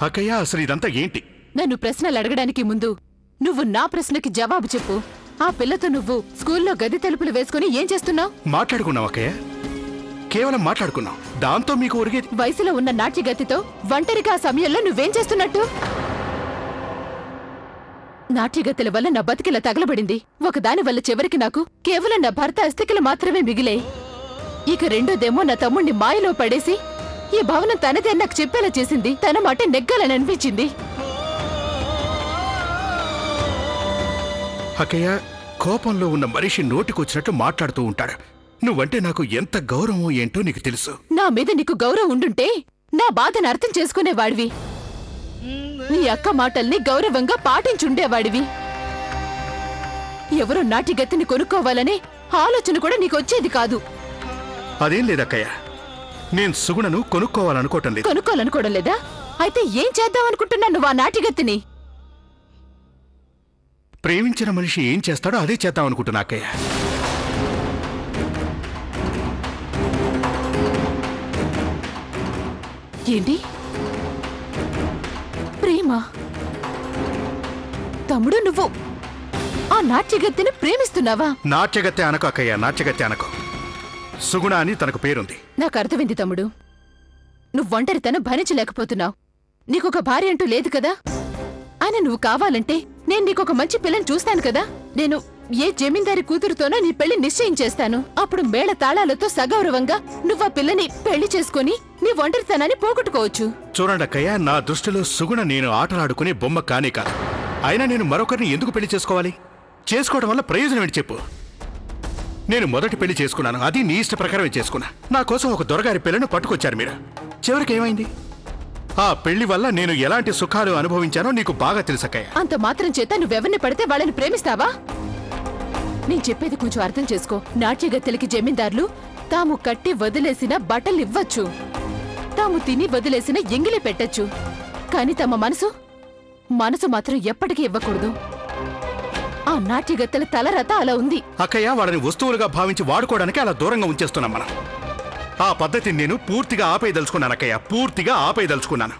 అక్కయ్య అసలు ఇదంతా ఏంటి? నన్ను ప్రశ్నలు అడగడానికి ముందు నువ్వు నా ప్రశ్నకి జవాబు చెప్పు. ఆ పిల్లతో నువ్వు స్కూల్లో గది తలుపులు వేసుకుని ఏం చేస్తున్నావు? మాట్లాడుకున్నావు అక్కయ్య, కేవలం మాట్లాడుకున్నావు. దాంతో మీకు ఒరిగేది? వయసులో ఉన్న నాట్యగతితో ఒంటరిగా ఆ సమయంలో నువ్వేం చేస్తున్నట్టు? నాట్యగతుల వల్ల నా బతికిలా తగలబడింది. ఒకదాని వల్ల చివరికి నాకు కేవలం నా భర్త అస్థికలు మాత్రమే మిగిలే. ఇక రెండోదేమో నా తమ్ముణ్ణి మాయలో పడేసి ఈ భవనం తనదే నాకు చెప్పేలా చేసింది. తన మాట నెగ్గాలని అనిపించింది. అక్కయ్య, కోపంలో ఉన్న మనిషి నోటికొచ్చినట్టు మాట్లాడుతూ ఉంటాడు. నువ్వంటే నాకు ఎంత గౌరవం ఏంటో నీకు తెలుసు. నా మీద నీకు గౌరవం ఉండుంటే నా బాధను అర్థం చేసుకునేవాడివి. నీ అక్క మాటల్ని గౌరవంగా పాటించుండేవాడివి. ఎవరో నాటిగత్తిని కొనుక్కోవాలనే ఆలోచన కూడా నీకు వచ్చేది కాదు. అదేం లేదక్కయ్య, నేను సుగుణను కొనుక్కోవాలనుకోవటం లేదు. కొనుక్కోవాలనుకోవడం లేదా? అయితే ఏం చేద్దామనుకుంటున్నా నువ్వు ఆ నాటిగత్తిని? ప్రేమించిన మనిషి ఏం చేస్తాడో అదే చేద్దామనుకుంటున్నా అక్కయ్య. ఏంటి? ప్రేమ? తమ్ముడు, నువ్వు ఆ నాట్యగత్తిని ప్రేమిస్తున్నావా? నాట్యగత్తె అనకు అక్కయ్య, నాట్యగత్తె అనకు. సుగుణ అని తనకు పేరుంది. నాకు అర్థమైంది తమ్ముడు. నువ్వు ఒంటరితనం భరించలేకపోతున్నావు. నీకొక భార్య అంటూ లేదు కదా. ఆయన నువ్వు కావాలంటే నేను నీకొక మంచి పిల్లని చూస్తాను కదా. నేను ఏ జమీందారి కూతురుతోనో నీ పెళ్లి నిశ్చయించేస్తాను. అప్పుడు మేళ తాళాలతో సగౌరవంగా నువ్వు ఆ పిల్లని పెళ్లి చేసుకుని నీ ఒంటరితనాన్ని పోగొట్టుకోవచ్చు. చూడండి అక్కయ్య, నా దృష్టిలో సుగుణ నేను ఆటలాడుకునే బొమ్మ కానే కాదు. అయినా నేను మరొకరిని ఎందుకు పెళ్లి చేసుకోవాలి? చేసుకోవడం వల్ల ప్రయోజనం ఏంటి చెప్పు? నేను మొదటి పెళ్లి చేసుకున్నాను, అది నీ ఇష్ట ప్రకారమే చేసుకున్నా. నా కోసం ఒక దొరగారి పిల్లను పట్టుకొచ్చారు మీరు. చివరికి ఏమైంది? ఆ పెళ్లి వల్ల నేను ఎలాంటి సుఖాలు అనుభవించానో నీకు బాగా తెలుసక్కయ్య. అంత మాత్రం చేత నువ్వెవరిని పడితే వాళ్ళని ప్రేమిస్తావా? నేను చెప్పేది కొంచెం అర్థం చేసుకో. నాట్యగత్తెలకి జమీందారులు తాము కట్టి వదిలేసిన బట్టలు ఇవ్వచ్చు, తాము తిని వదిలేసిన ఎంగిలి పెట్టచ్చు. కాని తమ మనసు మాత్రం ఎప్పటికీ ఇవ్వకూడదు. ఆ నాట్యగత్తెల తలరత అలా ఉంది. అక్కయ్య, వాళ్ళని వస్తువులుగా భావించి వాడుకోవడానికి అలా దూరంగా ఉంచేస్తున్నాం మనం. ఆ పద్ధతిని నేను పూర్తిగా ఆపేయదలుచుకున్నాను అక్కయ్య, పూర్తిగా ఆపేయదలుచుకున్నాను.